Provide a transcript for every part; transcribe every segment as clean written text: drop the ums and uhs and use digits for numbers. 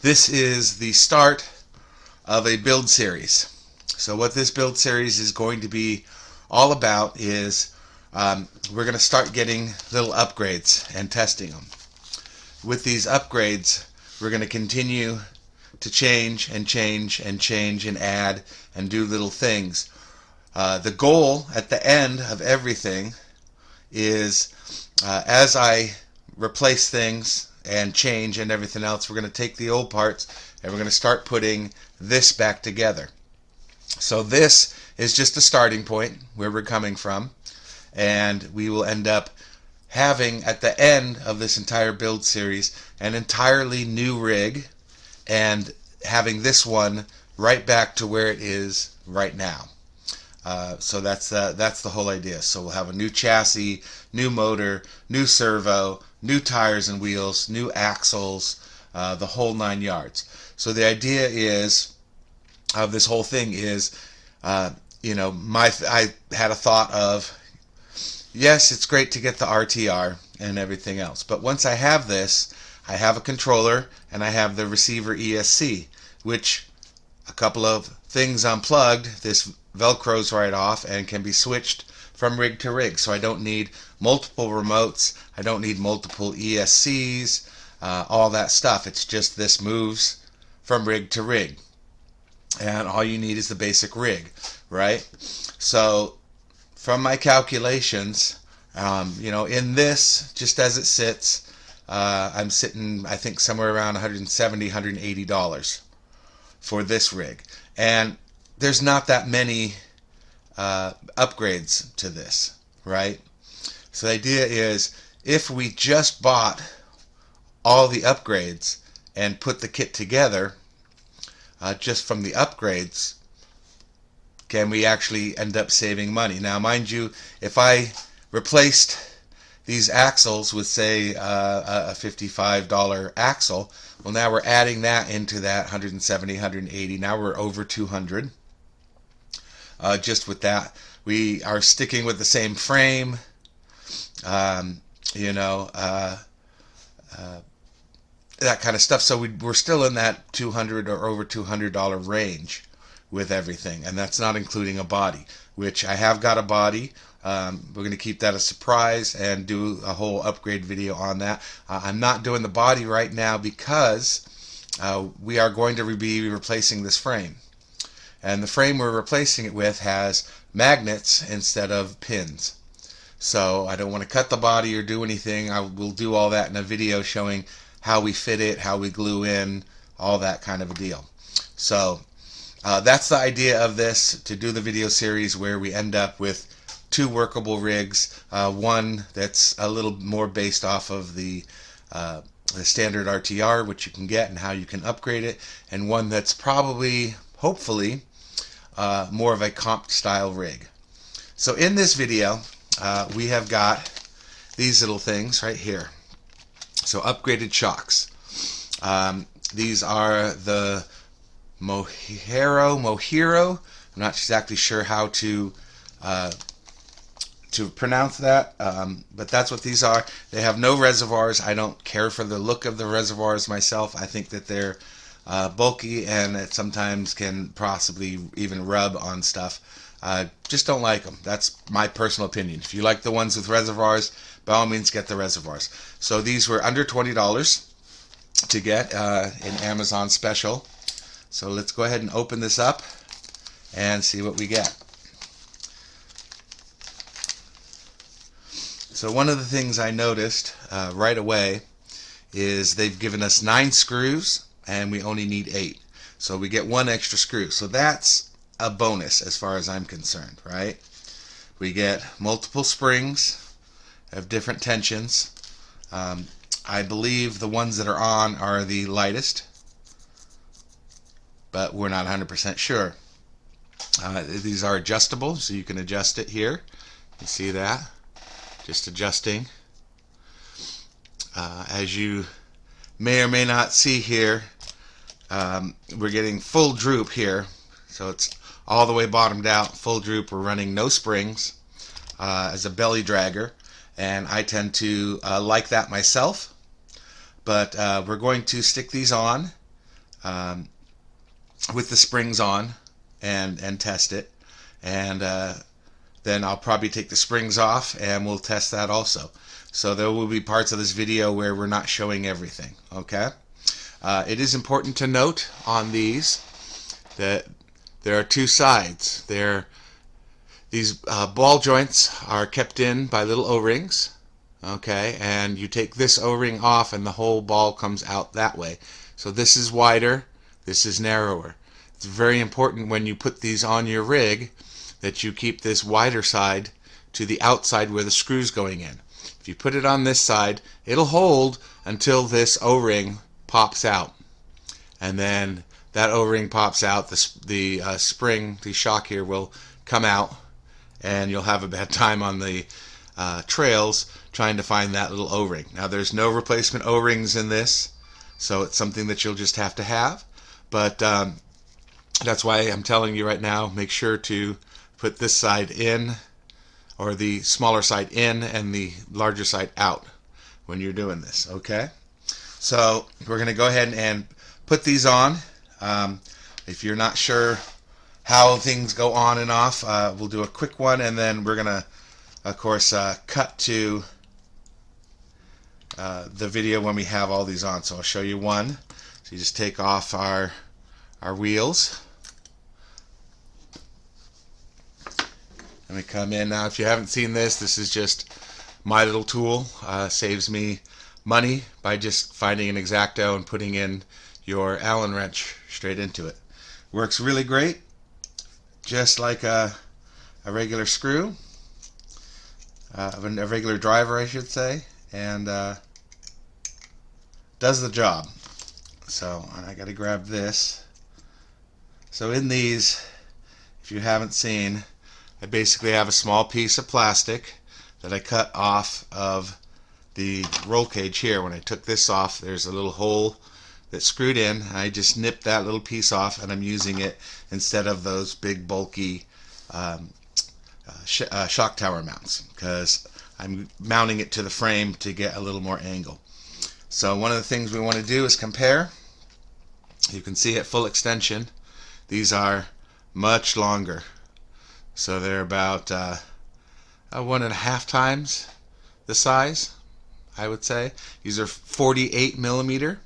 This is the start of a build series. So what this build series is going to be all about is we're going to start getting little upgrades and testing them. With these upgrades, we're going to continue to change and change and change and add and do little things. The goal at the end of everything is as I replace things and change and everything else, we're going to take the old parts and we're going to start putting this back together. So this is just a starting point where we're coming from, and we will end up having at the end of this entire build series an entirely new rig and having this one right back to where it is right now. So that's the whole idea. So we'll have a new chassis, new motor, new servo, new tires and wheels, new axles, the whole 9 yards. So the idea is of this whole thing is, I had a thought of, yes, it's great to get the RTR and everything else, but once I have this, I have a controller and I have the receiver ESC, which a couple of things unplugged, this velcros right off and can be switched from rig to rig. So I don't need multiple remotes, I don't need multiple ESCs, all that stuff. It's just this moves from rig to rig, and all you need is the basic rig, right? So from my calculations, in this, just as it sits, I'm sitting, I think, somewhere around $170, $180 for this rig. And there's not that many upgrades to this, right? So the idea is, if we just bought all the upgrades and put the kit together just from the upgrades, can we actually end up saving money? Now, mind you, if I replaced these axles with, say, a $55 axle, well, now we're adding that into that 170, 180. Now we're over 200. Just with that, we are sticking with the same frame. That kind of stuff. So we're still in that $200 or over $200 range with everything, and that's not including a body, which I have got a body. We're going to keep that a surprise and do a whole upgrade video on that. I'm not doing the body right now because we are going to be replacing this frame. And the frame we're replacing it with has magnets instead of pins. So I don't want to cut the body or do anything. I will do all that in a video showing how we fit it, how we glue in, all that kind of a deal. So that's the idea of this, to do the video series where we end up with 2 workable rigs, one that's a little more based off of the standard RTR, which you can get and how you can upgrade it, and one that's probably, hopefully, more of a comp style rig. So in this video, we have got these little things right here. So upgraded shocks. These are the Mohiro. I'm not exactly sure how to pronounce that, but that's what these are. They have no reservoirs. I don't care for the look of the reservoirs myself. I think that they're bulky and it sometimes can possibly even rub on stuff. Just don't like them. That's my personal opinion. If you like the ones with reservoirs, by all means get the reservoirs. So these were under $20 to get in Amazon special. So let's go ahead and open this up and see what we get. So one of the things I noticed right away is they've given us 9 screws and we only need 8. So we get 1 extra screw. So that's a bonus as far as I'm concerned, right? We get multiple springs of different tensions. I believe the ones that are on are the lightest, but we're not 100% sure. These are adjustable, so you can adjust it here. You see that? Just adjusting. As you may or may not see here, we're getting full droop here. So it's all the way bottomed out, full droop. We're running no springs as a belly dragger, and I tend to like that myself. But we're going to stick these on with the springs on and test it, and then I'll probably take the springs off and we'll test that also. So there will be parts of this video where we're not showing everything. Okay. It is important to note on these that there are two sides. These ball joints are kept in by little O-rings, okay, and you take this O-ring off and the whole ball comes out that way. So this is wider, this is narrower. It's very important when you put these on your rig that you keep this wider side to the outside where the screw's going in. If you put it on this side, it'll hold until this O-ring pops out, and then that O-ring pops out, the spring, the shock here will come out, and you'll have a bad time on the trails trying to find that little O-ring. Now there's no replacement O-rings in this, so it's something that you'll just have to have, but that's why I'm telling you right now, make sure to put this side in, or the smaller side in and the larger side out when you're doing this, okay? So we're going to go ahead and put these on. If you're not sure how things go on and off, we'll do a quick one, and then we're going to, of course, cut to the video when we have all these on. So I'll show you one. So you just take off our wheels. Let me come in now. If you haven't seen this, this is just my little tool. Saves me money by just finding an X-Acto and putting in your Allen wrench straight into it. Works really great, just like a regular screw, a regular driver I should say, and does the job. So I got to grab this. So in these, if you haven't seen, I basically have a small piece of plastic that I cut off of the roll cage here. When I took this off, there's a little hole that's screwed in. I just nipped that little piece off, and I'm using it instead of those big bulky shock tower mounts, because I'm mounting it to the frame to get a little more angle. So one of the things we want to do is compare. You can see at full extension, these are much longer. So they're about 1.5 times the size, I would say. These are 48 millimeter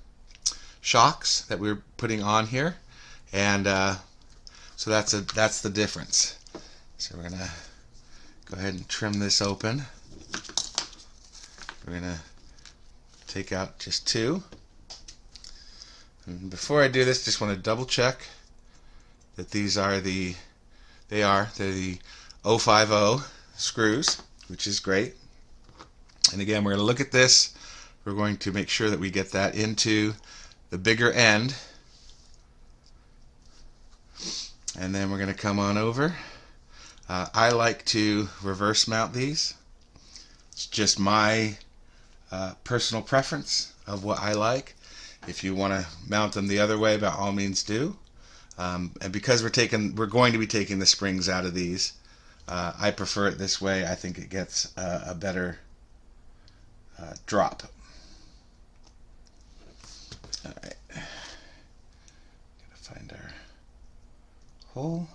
shocks that we're putting on here, and so that's the difference. So we're gonna go ahead and trim this open. We're gonna take out just two. And before I do this, just want to double check that these are they're the 050 screws, which is great. And again, we're going to look at this. We're going to make sure that we get that into the bigger end, and then we're going to come on over. I like to reverse mount these. It's just my personal preference of what I like. If you want to mount them the other way, by all means do. And because we're going to be taking the springs out of these, I prefer it this way. I think it gets a better drop. All right, gotta find our hole.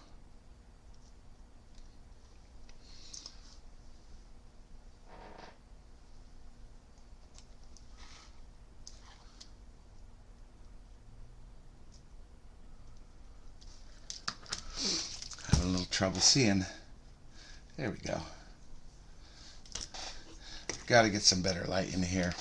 Having a little trouble seeing. There we go. Got to get some better light in here.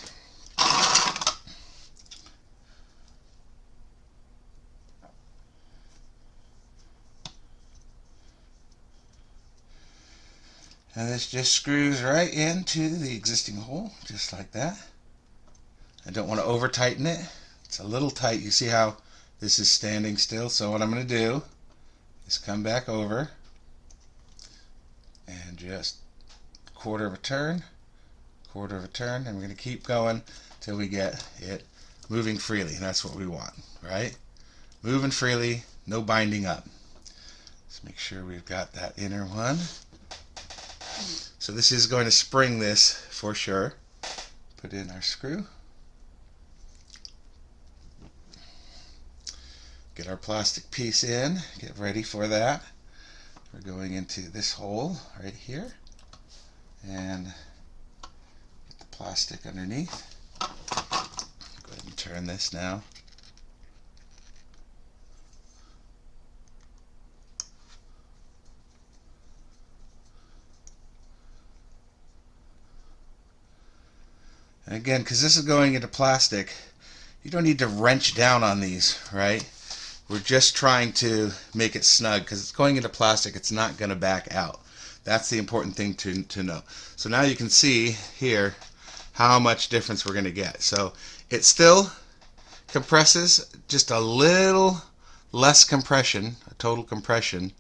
And this just screws right into the existing hole, just like that. I don't want to over tighten it. It's a little tight. You see how this is standing still? So what I'm going to do is come back over and just quarter of a turn, and we're going to keep going till we get it moving freely. And that's what we want, right? Moving freely, no binding up. Let's make sure we've got that inner one. So this is going to spring this for sure. Put in our screw. Get our plastic piece in, get ready for that. We're going into this hole right here and get the plastic underneath. Go ahead and turn this now. And again, because this is going into plastic, you don't need to wrench down on these, right? We're just trying to make it snug because it's going into plastic. It's not going to back out. That's the important thing to know. So now you can see here how much difference we're going to get. So it still compresses just a little less compression, a total compression,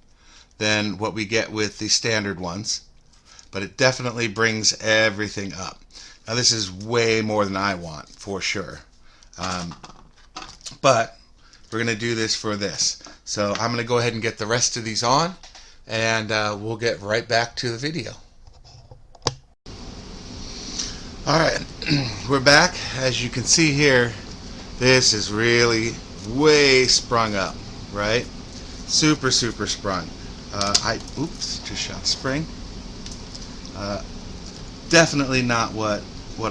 than what we get with the standard ones. But it definitely brings everything up. Now this is way more than I want, for sure. But we're going to do this for this. So I'm going to go ahead and get the rest of these on, and we'll get right back to the video. Alright, we're back. As you can see here, this is really way sprung up, right? Super sprung. Oops, just shot spring. Definitely not what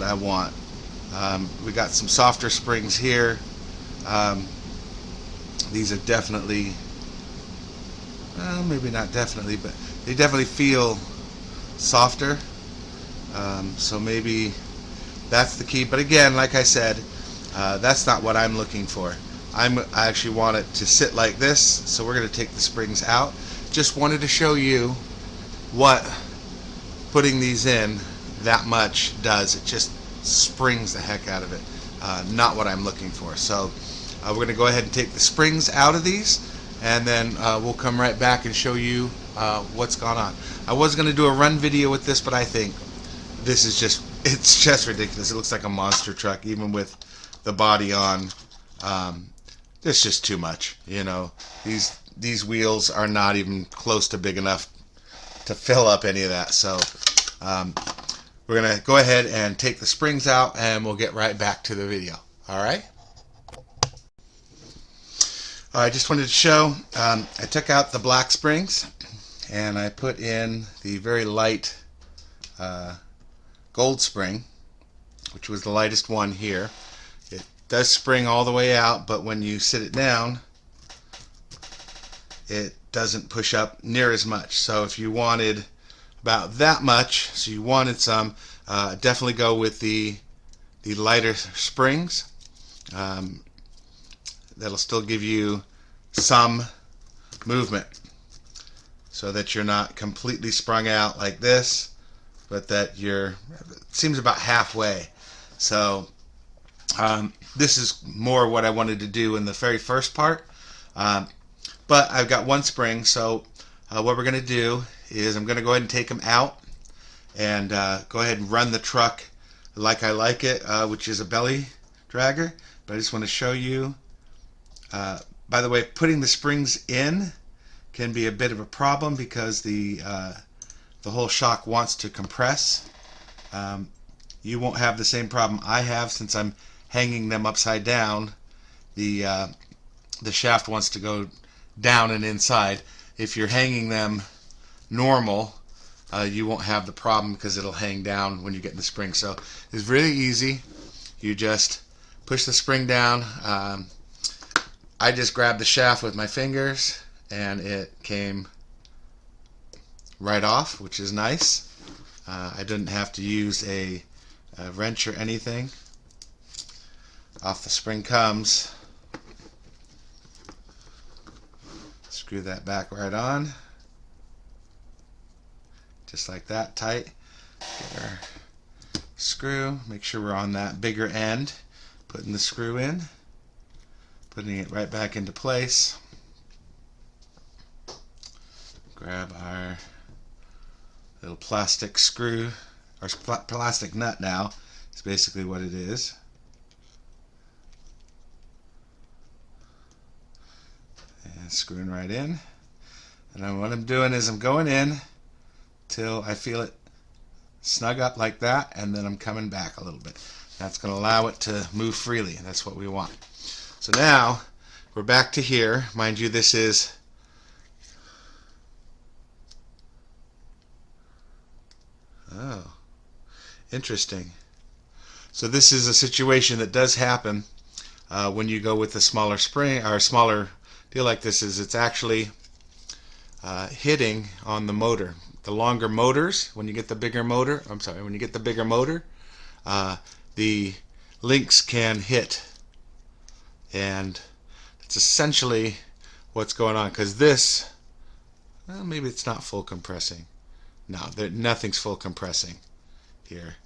I want. We got some softer springs here. These are definitely, well, maybe not definitely, but they definitely feel softer. So maybe that's the key. But again, like I said, that's not what I'm looking for. I actually want it to sit like this, so we're going to take the springs out. Just wanted to show you what putting these in that much does. It just springs the heck out of it. Not what I'm looking for. So we're going to go ahead and take the springs out of these, and then we'll come right back and show you what's gone on. I was going to do a run video with this, but I think this is it's just ridiculous. It looks like a monster truck, even with the body on. It's just too much, you know. These wheels are not even close to big enough to fill up any of that. So we're going to go ahead and take the springs out, and we'll get right back to the video. Alright? I just wanted to show, I took out the black springs, and I put in the very light gold spring, which was the lightest one here. It does spring all the way out, but when you sit it down, it doesn't push up near as much. So if you wanted about that much, so you wanted some, definitely go with the lighter springs. That'll still give you some movement, so that you're not completely sprung out like this, but that it seems about halfway. So this is more what I wanted to do in the very first part, but I've got one spring. So what we're going to do is I'm going to go ahead and take them out and go ahead and run the truck like I like it, which is a belly dragger. But I just want to show you, by the way, putting the springs in can be a bit of a problem because the whole shock wants to compress. You won't have the same problem I have since I'm hanging them upside down. The shaft wants to go down and inside. If you're hanging them normal, you won't have the problem because it'll hang down when you get in the spring. So it's really easy. You just push the spring down. I just grabbed the shaft with my fingers, and it came right off, which is nice. I didn't have to use a wrench or anything. Off the spring comes. Screw that back right on, just like that, tight. Get our screw, make sure we're on that bigger end, putting the screw in, putting it right back into place. Grab our little plastic screw, or plastic nut now, is basically what it is. And screwing right in. And then what I'm doing is I'm going in till I feel it snug up like that, and then I'm coming back a little bit. That's going to allow it to move freely. That's what we want. So now we're back to here. Mind you, this is interesting. So this is a situation that does happen when you go with a smaller spring or a smaller deal like this. Is it's actually hitting on the motor. The longer motors, when you get the bigger motor, when you get the bigger motor, the links can hit, and it's essentially what's going on. Because this, well, maybe it's not full compressing. No, nothing's full compressing here.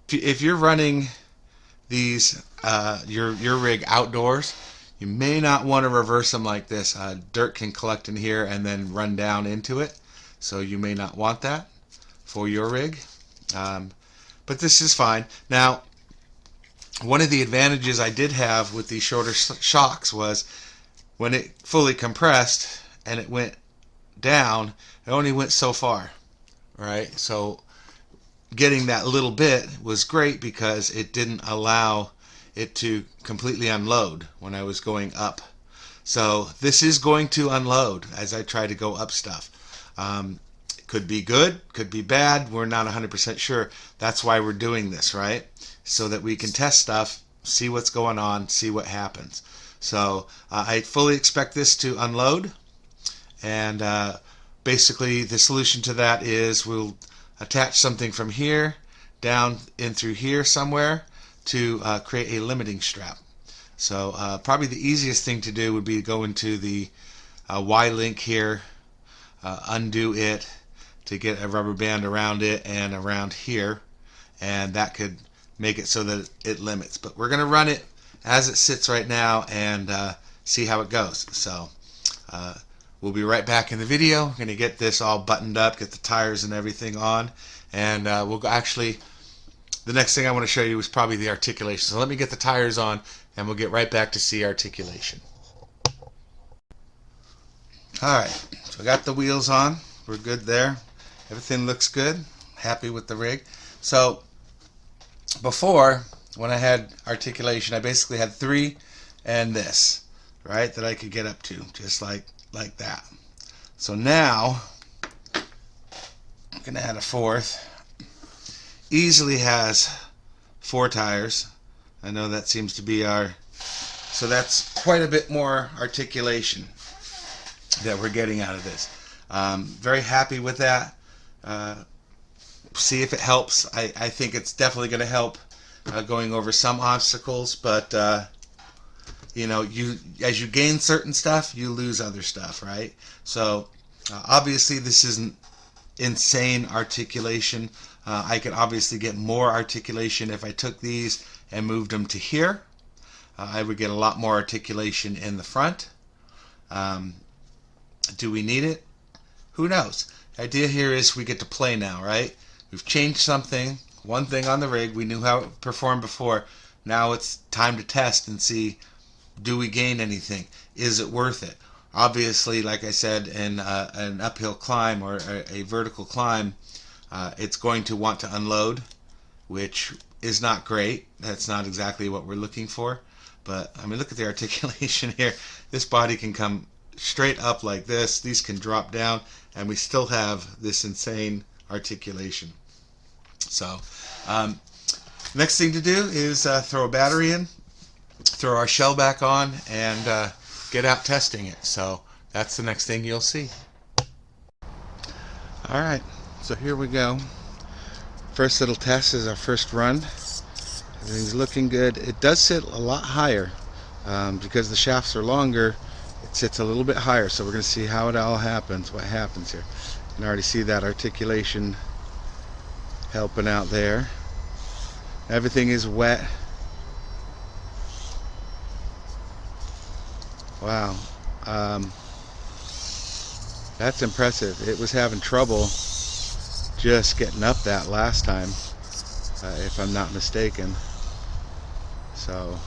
If you're running these your rig outdoors, you may not want to reverse them like this. Dirt can collect in here and then run down into it, so you may not want that for your rig. But this is fine. Now, one of the advantages I did have with these shorter shocks was when it fully compressed and it went down, it only went so far, right? So getting that little bit was great because it didn't allow it to completely unload when I was going up. So this is going to unload as I try to go up stuff. It could be good, could be bad. We're not 100% sure. That's why we're doing this, right? So that we can test stuff, see what's going on, see what happens. So I fully expect this to unload, and basically the solution to that is we'll attach something from here down in through here somewhere to create a limiting strap. So probably the easiest thing to do would be to go into the Y-link here, undo it to get a rubber band around it and around here, and that could make it so that it limits. But we're going to run it as it sits right now and see how it goes. So we'll be right back in the video. We're going to get this all buttoned up, get the tires and everything on, and we'll actually, the next thing I want to show you is probably the articulation. So let me get the tires on and we'll get right back to see articulation. Alright, so I got the wheels on. We're good there. Everything looks good. Happy with the rig. So before, when I had articulation, I basically had 3 and this, right, that I could get up to, just like that. So now I'm going to add a 4th. Easily has 4 tires. I know that seems to be our, so that's quite a bit more articulation that we're getting out of this. Very happy with that. See if it helps. I think it's definitely going to help going over some obstacles, but you know, as you gain certain stuff, you lose other stuff, right? So obviously this isn't insane articulation. I could obviously get more articulation if I took these and moved them to here. I would get a lot more articulation in the front. Do we need it? Who knows? The idea here is we get to play now, right? We've changed something, one thing on the rig. We knew how it performed before. Now it's time to test and see, do we gain anything? Is it worth it? Obviously, like I said, in an uphill climb or a vertical climb, it's going to want to unload, which is not great. That's not exactly what we're looking for. But I mean, look at the articulation here. This body can come straight up like this. These can drop down, and we still have this insane articulation. So next thing to do is throw a battery in, throw our shell back on, and get out testing it. So that's the next thing you'll see. Alright, so here we go. First little test is our first run. Everything's looking good. It does sit a lot higher because the shafts are longer. It sits a little bit higher, so we're going to see how it all happens, what happens here. You can already see that articulation helping out there. Everything is wet. Wow, that's impressive. It was having trouble just getting up that last time, if I'm not mistaken. So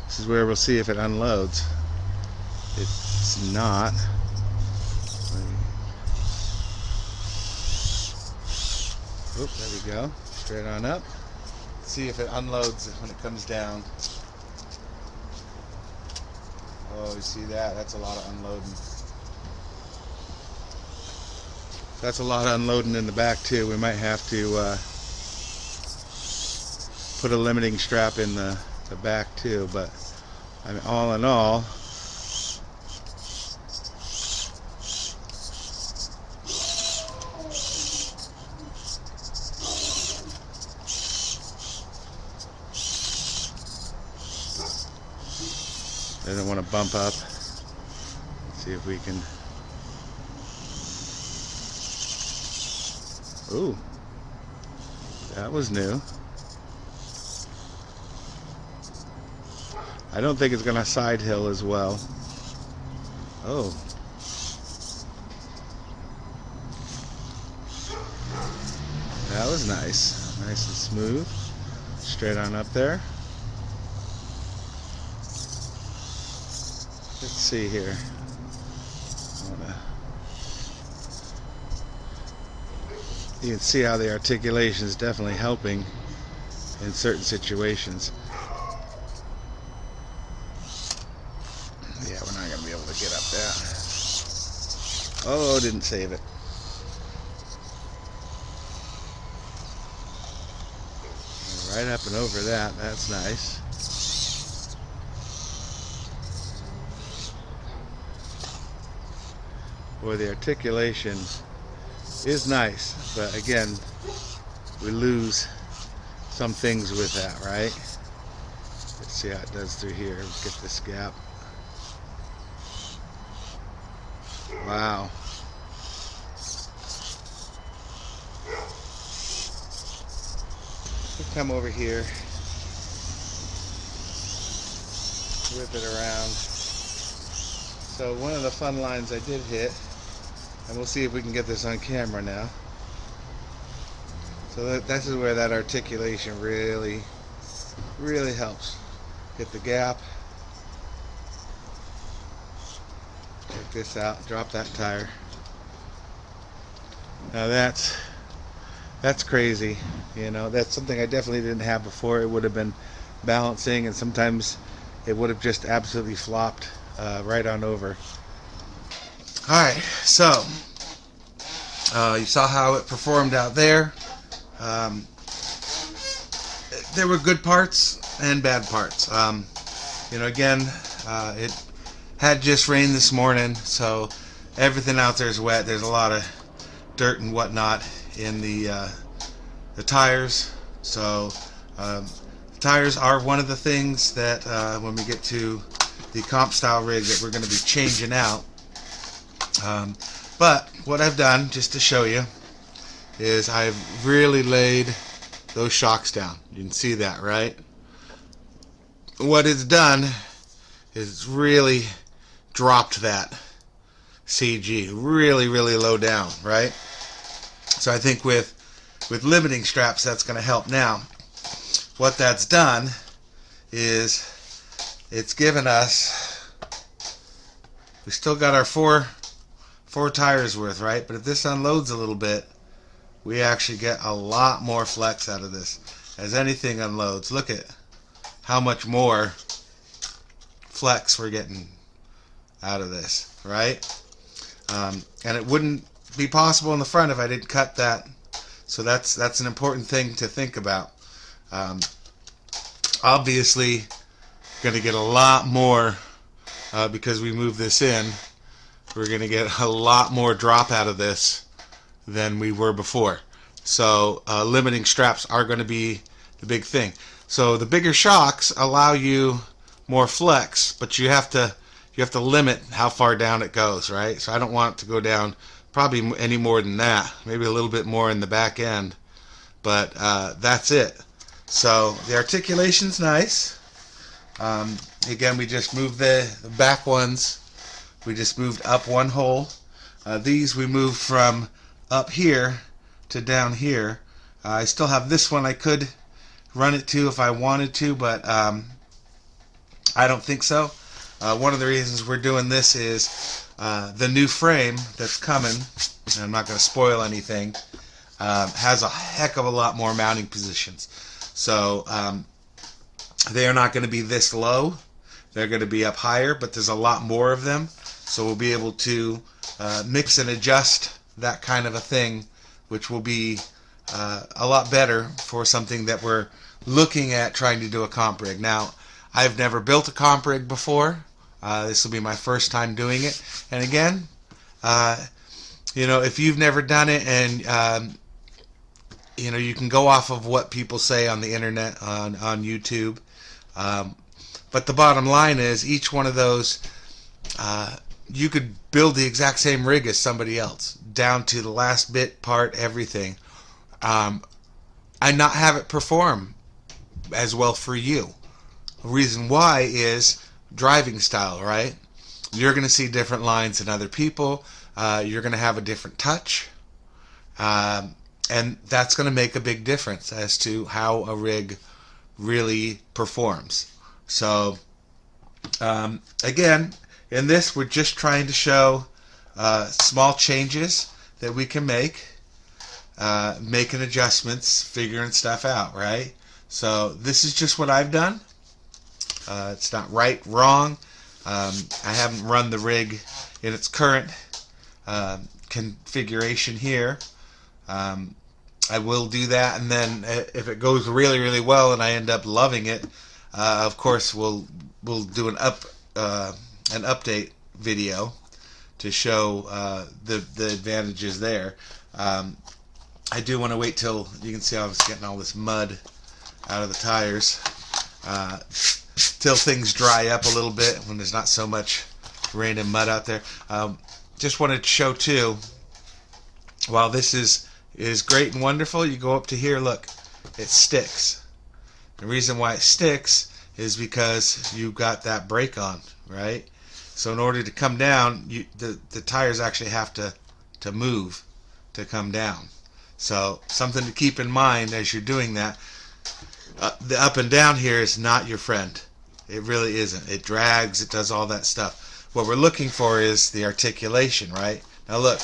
this is where we'll see if it unloads. It's not. Oop, there we go. Straight on up. See if it unloads when it comes down. Oh, you see that? That's a lot of unloading. That's a lot of unloading in the back too. We might have to put a limiting strap in the back too, but I mean, all in all, I don't want to bump up. Let's see if we can. Ooh, that was new. I don't think it's going to side hill as well. Oh. That was nice. Nice and smooth. Straight on up there. Let's see here. You can see how the articulation is definitely helping in certain situations. Yeah, we're not going to be able to get up that. Oh, didn't save it. Right up and over that. That's nice. Boy, the articulation is nice, but again, we lose some things with that, right? Let's see how it does through here. Let's get this gap. Wow. We'll come over here, whip it around. So one of the fun lines I did hit, and we'll see if we can get this on camera now. So this is where that articulation really helps. Hit the gap. Take this out, drop that tire. Now that's crazy. You know, that's something I definitely didn't have before. It would have been balancing, and sometimes it would have just absolutely flopped right on over. Alright, so you saw how it performed out there. There were good parts and bad parts. You know, again, it had just rained this morning, so everything out there is wet. There's a lot of dirt and whatnot in the tires. So the tires are one of the things that when we get to the comp style rig that we're going to be changing out. But what I've done, just to show you, is I've really laid those shocks down. You can see that, right? What it's done is it's really dropped that CG really low down, right? So I think with limiting straps, that's going to help. Now, what that's done is it's given us, we still got our four tires worth, right? But if this unloads a little bit, we actually get a lot more flex out of this. As anything unloads, look at how much more flex we're getting out of this, right? And it wouldn't be possible in the front if I didn't cut that. So that's an important thing to think about. Obviously, going to get a lot more because we move this in. We're going to get a lot more drop out of this than we were before. So limiting straps are going to be the big thing. So the bigger shocks allow you more flex, but you have to limit how far down it goes, right? So I don't want it to go down probably any more than that. Maybe a little bit more in the back end, but that's it. So the articulation's nice. Again, we just moved the back ones. We just moved up one hole. These we moved from up here to down here. I still have this one I could run it to if I wanted to, but I don't think so. One of the reasons we're doing this is the new frame that's coming, and I'm not going to spoil anything, has a heck of a lot more mounting positions. So they are not going to be this low. They're going to be up higher, but there's a lot more of them, so we'll be able to mix and adjust that kind of a thing, which will be a lot better for something that we're looking at trying to do a comp rig. Now, I've never built a comp rig before. This will be my first time doing it. And again, you know, if you've never done it, and you know, you can go off of what people say on the internet, on YouTube. But the bottom line is, each one of those, you could build the exact same rig as somebody else, down to the last bit, part, everything, and not have it perform as well for you. The reason why is driving style, right? You're going to see different lines than other people. You're going to have a different touch. And that's going to make a big difference as to how a rig really performs. So, again, in this, we're just trying to show small changes that we can make, making adjustments, figuring stuff out, right? So this is just what I've done. It's not right, wrong. I haven't run the rig in its current configuration here. I will do that, and then if it goes really, really well and I end up loving it, of course we'll do an update video to show the advantages there. I do want to wait till you can see I was getting all this mud out of the tires, till things dry up a little bit when there's not so much rain and mud out there. Just wanted to show too, while this is great and wonderful, you go up to here, look, it sticks. The reason why it sticks is because you've got that brake on, right? So in order to come down, the tires actually have to move to come down. So something to keep in mind as you're doing that. The up and down here is not your friend. It really isn't. It drags, it does all that stuff. What we're looking for is the articulation, right? Now look,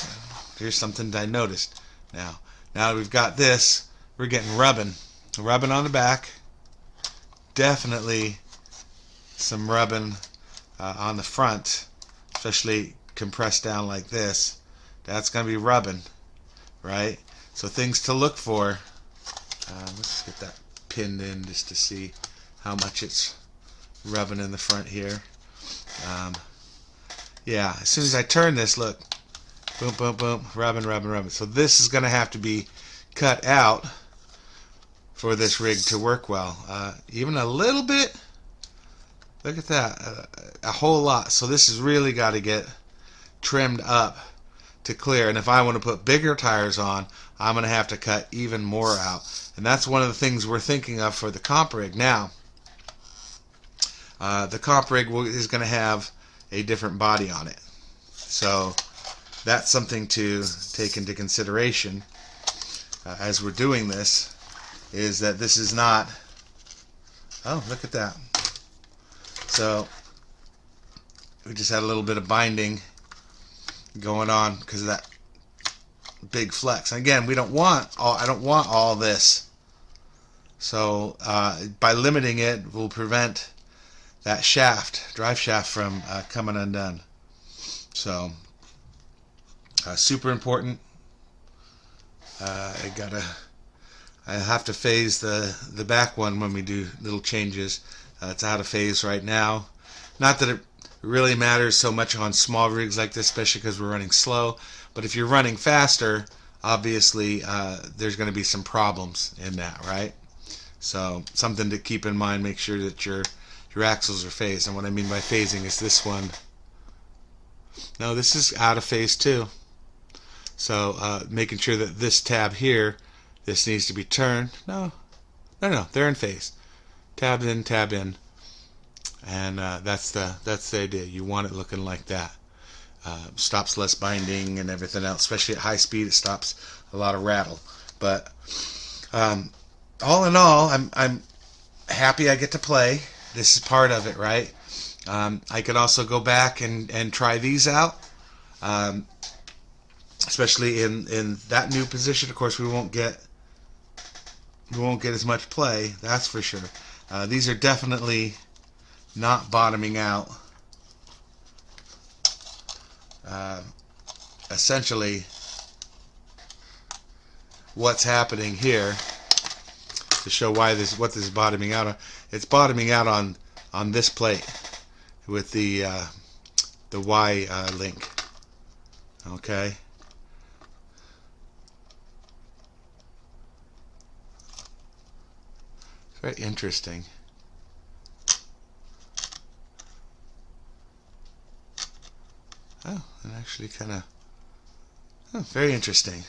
here's something that I noticed. Now we've got this, we're getting rubbing on the back. Definitely some rubbing on the front, especially compressed down like this. That's going to be rubbing, right? So things to look for. Let's get that pinned in just to see how much it's rubbing in the front here. Yeah, as soon as I turn this, look, boom, boom, boom, rubbing. So this is going to have to be cut out for this rig to work well. Even a little bit. Look at that, a whole lot. So this has really got to get trimmed up to clear. And if I want to put bigger tires on, I'm going to have to cut even more out. And that's one of the things we're thinking of for the comp rig. Now, the comp rig is going to have a different body on it. So that's something to take into consideration as we're doing this, is that this is not, oh, look at that. So we just had a little bit of binding going on because of that big flex. And again, we don't want all, I don't want all this. So by limiting it, we'll prevent that shaft, drive shaft, from coming undone. So super important. I have to phase the back one when we do little changes. It's out of phase right now. Not that it really matters so much on small rigs like this, especially because we're running slow. But if you're running faster, obviously there's going to be some problems in that, right? So something to keep in mind. Make sure that your axles are phased. And what I mean by phasing is this one. No, this is out of phase too. So making sure that this tab here, this needs to be turned. No, they're in phase. Tab in, and that's the idea. You want it looking like that. Stops less binding and everything else. Especially at high speed, it stops a lot of rattle. But all in all, I'm happy I get to play. This is part of it, right? I could also go back and try these out. Especially in that new position. Of course, we won't get as much play, that's for sure. These are definitely not bottoming out. Essentially, what's happening here, to show what this is bottoming out on, it's bottoming out on this plate with the Y link. Okay. Very interesting. Oh, and actually kind of, very interesting.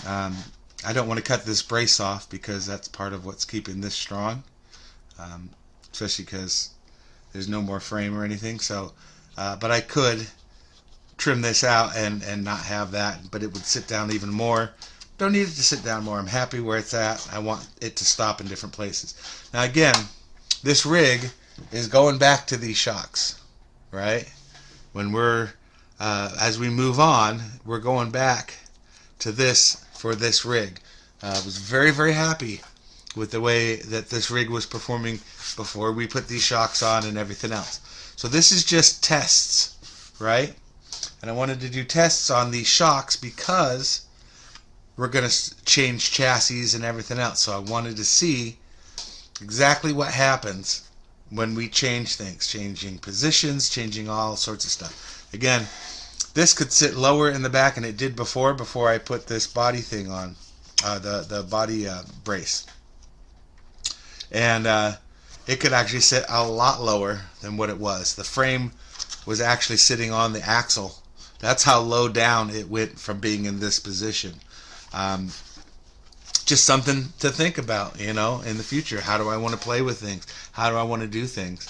I don't want to cut this brace off because that's part of what's keeping this strong, especially because there's no more frame or anything. So, but I could trim this out and not have that, but it would sit down even more. Don't need it to sit down more. I'm happy where it's at. I want it to stop in different places. Now again, this rig is going back to these shocks, right? When we're as we move on, we're going back to this for this rig. I was very, very happy with the way that this rig was performing before we put these shocks on and everything else. So this is just tests, right? And I wanted to do tests on these shocks because we're going to change chassis and everything else. So I wanted to see exactly what happens when we change things, changing positions, changing all sorts of stuff. Again, this could sit lower in the back, and it did before I put this body thing on, the body brace. And it could actually sit a lot lower than what it was. The frame was actually sitting on the axle. That's how low down it went from being in this position. Just something to think about, you know, in the future. How do I want to play with things? How do I want to do things?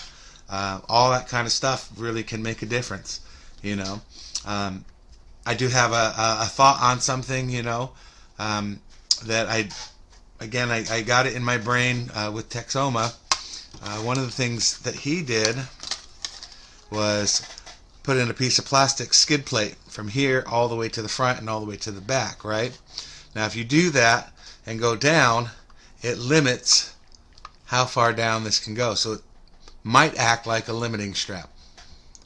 All that kind of stuff really can make a difference, you know. I do have a thought on something, you know, that I got it in my brain with Texoma. One of the things that he did was put in a piece of plastic skid plate from here all the way to the front and all the way to the back, right? Now if you do that and go down, it limits how far down this can go. So it might act like a limiting strap.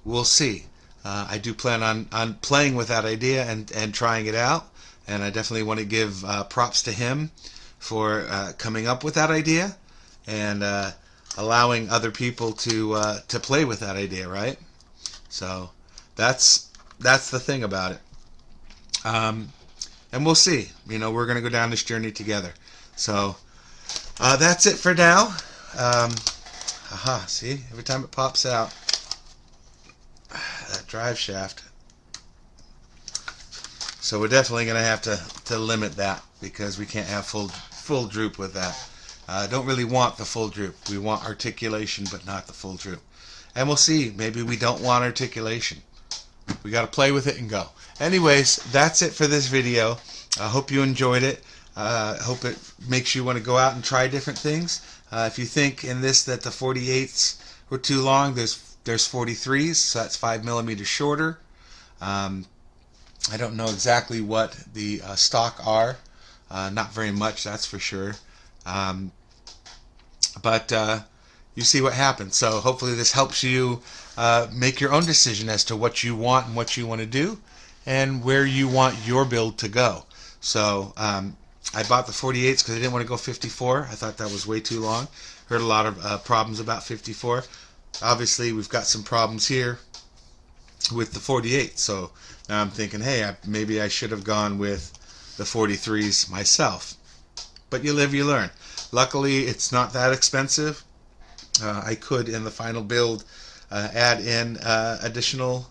We'll see. I do plan on playing with that idea and trying it out, and I definitely want to give props to him for coming up with that idea and allowing other people to play with that idea, right? So that's the thing about it. And we'll see. You know, we're going to go down this journey together. So that's it for now. See, every time it pops out, that drive shaft. So we're definitely going to have to limit that because we can't have full droop with that. Don't really want the full droop. We want articulation, but not the full droop. And we'll see. Maybe we don't want articulation. We got to play with it and go. Anyways, that's it for this video. I hope you enjoyed it. I hope it makes you want to go out and try different things. If you think in this that the 48s were too long, there's 43s, so that's 5 millimeters shorter. I don't know exactly what the stock are. Not very much, that's for sure. But you see what happens. So hopefully this helps you make your own decision as to what you want and what you want to do and where you want your build to go. So I bought the 48s because I didn't want to go 54. I thought that was way too long. Heard a lot of problems about 54. Obviously we've got some problems here with the 48. So now I'm thinking, hey, maybe I should have gone with the 43s myself. But you live, you learn. Luckily, it's not that expensive. I could, in the final build, add in additional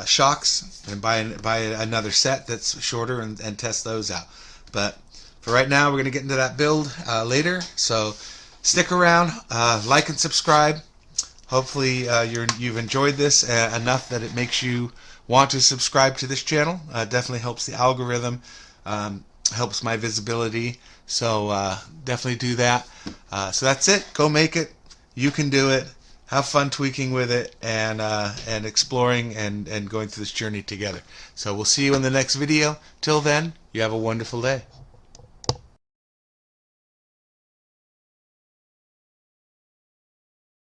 shocks and buy another set that's shorter and test those out. But for right now, we're going to get into that build later. So stick around, like and subscribe. Hopefully you've enjoyed this enough that it makes you want to subscribe to this channel. Definitely helps the algorithm, helps my visibility. So definitely do that. So that's it. Go make it. You can do it. Have fun tweaking with it and exploring and going through this journey together. So we'll see you in the next video. Till then, you have a wonderful day.